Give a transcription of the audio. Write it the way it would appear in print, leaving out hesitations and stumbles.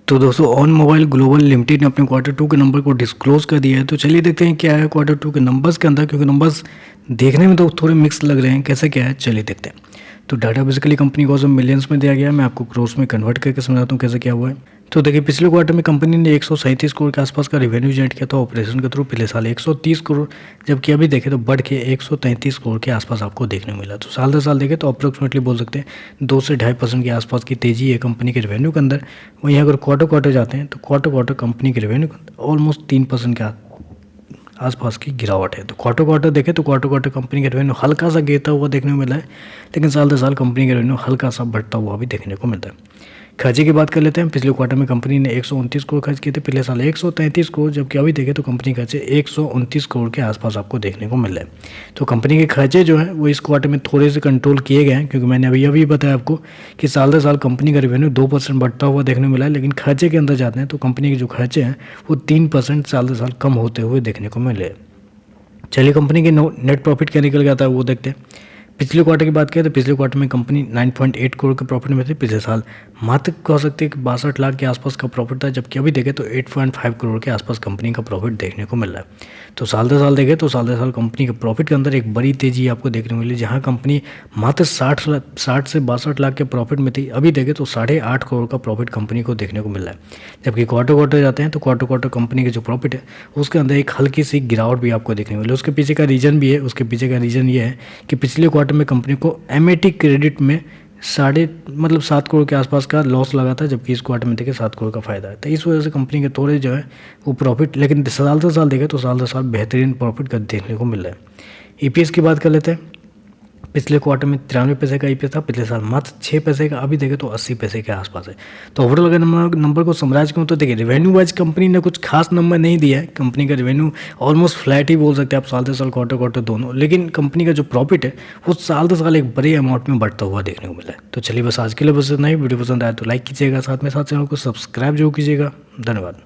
तो दोस्तों on mobile global limited ने अपने क्वार्टर टू के नंबर को डिस्क्लोज कर दिया है। तो चलिए देखते हैं क्या है क्वार्टर टू के नंबर्स के अंदर, क्योंकि नंबर्स देखने में तो थोड़े मिक्स लग रहे हैं। कैसे क्या है चलिए देखते हैं। तो डाटा बेसिकली कंपनी को जो मिलियंस में दिया गया है, मैं आपको क्रोर्स में कन्वर्ट करके समझाता हूँ कैसे क्या हुआ है। तो देखिए पिछले क्वार्टर में कंपनी ने 137 करोड़ के आसपास का रेवेन्यू जनरेट किया था ऑपरेशन के थ्रू पिछले साल 130 करोड़, जबकि अभी देखें तो बढ़ के 133 करोड़ के आसपास आपको देखने को मिला। तो साल दर साल देखें तो अप्रोक्सीमेटली बोल सकते हैं 2 से 2.5% के आसपास की तेजी है कंपनी के रेवेन्यू के अंदर। वहीं अगर क्वार्टर जाते हैं तो क्वार्टर कंपनी के रेवेन्यू के अंदर ऑलमोस्ट 3% के आसपास की गिरावट है। तो क्वार्टर देखें तो क्वार्टर कंपनी का रेवेन्यू हल्का सा गिरता हुआ देखने को मिला है, लेकिन साल दर साल कंपनी का रेवेन्यू हल्का सा बढ़ता हुआ भी देखने को मिलता है। खर्चे की बात कर लेते हैं। पिछले क्वार्टर में कंपनी ने 129 करोड़ खर्च किए थे, पिछले साल 133 करोड़, जबकि अभी देखें तो कंपनी खर्चे 129 करोड़ के आसपास आपको देखने को मिल रहा है। तो कंपनी के खर्चे जो है वो इस क्वार्टर में थोड़े से कंट्रोल किए गए हैं, क्योंकि मैंने अभी बताया आपको कि साल दर साल कंपनी का रेवेन्यू 2% बढ़ता हुआ देखने को मिला है, लेकिन खर्चे के अंदर जाते हैं तो कंपनी के जो खर्चे हैं वो 3% साल दर साल कम होते हुए देखने को मिले। चलिए कंपनी के नेट प्रॉफिट क्या निकल गया था वो देखते हैं। पिछले क्वार्टर की बात करें तो पिछले क्वार्टर में कंपनी 9.8 करोड़ के प्रॉफिट में थी। पिछले साल मात्र कह सकते हैं कि 62 लाख के आसपास का प्रॉफिट था, जबकि अभी देखें तो 8.5 करोड़ के आसपास कंपनी का प्रॉफिट देखने को मिल रहा है। तो साल दर साल देखें तो साल दर साल कंपनी के प्रॉफिट के अंदर एक बड़ी तेजी आपको देखने को मिली, जहाँ कंपनी मात्र 60 से 62 लाख के प्रॉफिट में थी, अभी देखें तो 8.5 करोड़ का प्रॉफिट कंपनी को देखने को मिल रहा है। जबकि क्वार्टर जाते हैं तो क्वार्टर कंपनी के जो प्रॉफिट है उसके अंदर एक हल्की सी गिरावट भी आपको देखने को मिली। उसके पीछे का रीज़न भी है, उसके पीछे का रीज़न ये है कि पिछले क्वार्टर में कंपनी को एमएटी क्रेडिट में 7 करोड़ के आसपास का लॉस लगा था, जबकि इस क्वार्टर में देखिए 7 करोड़ का फायदा है। तो इस वजह से कंपनी के थोड़े जो है वो प्रॉफिट, लेकिन साल दर साल देखें तो साल दर साल बेहतरीन प्रॉफिट का देखने को मिल रहा है। ईपीएस की बात कर लेते हैं। पिछले क्वार्टर में 93 पैसे का ईपीएस था, पिछले साल मात्र 6 पैसे का, अभी देखें तो 80 पैसे के आसपास है। तो ओवरऑल अगर नंबर को समराइज करूँ तो देखिए रेवेन्यू वाइज कंपनी ने कुछ खास नंबर नहीं दिया है। कंपनी का रेवेन्यू ऑलमोस्ट फ्लैट ही बोल सकते हैं आप, साल दर साल क्वार्टर दोनों, लेकिन कंपनी का जो प्रॉफिट है वो साल दर साल एक बड़े अमाउंट में बढ़ता हुआ देखने को मिला है। तो चलिए बस आज के लिए बस इतना ही। वीडियो पसंद आया तो लाइक कीजिएगा, साथ चैनल को सब्सक्राइब जरूर कीजिएगा। धन्यवाद।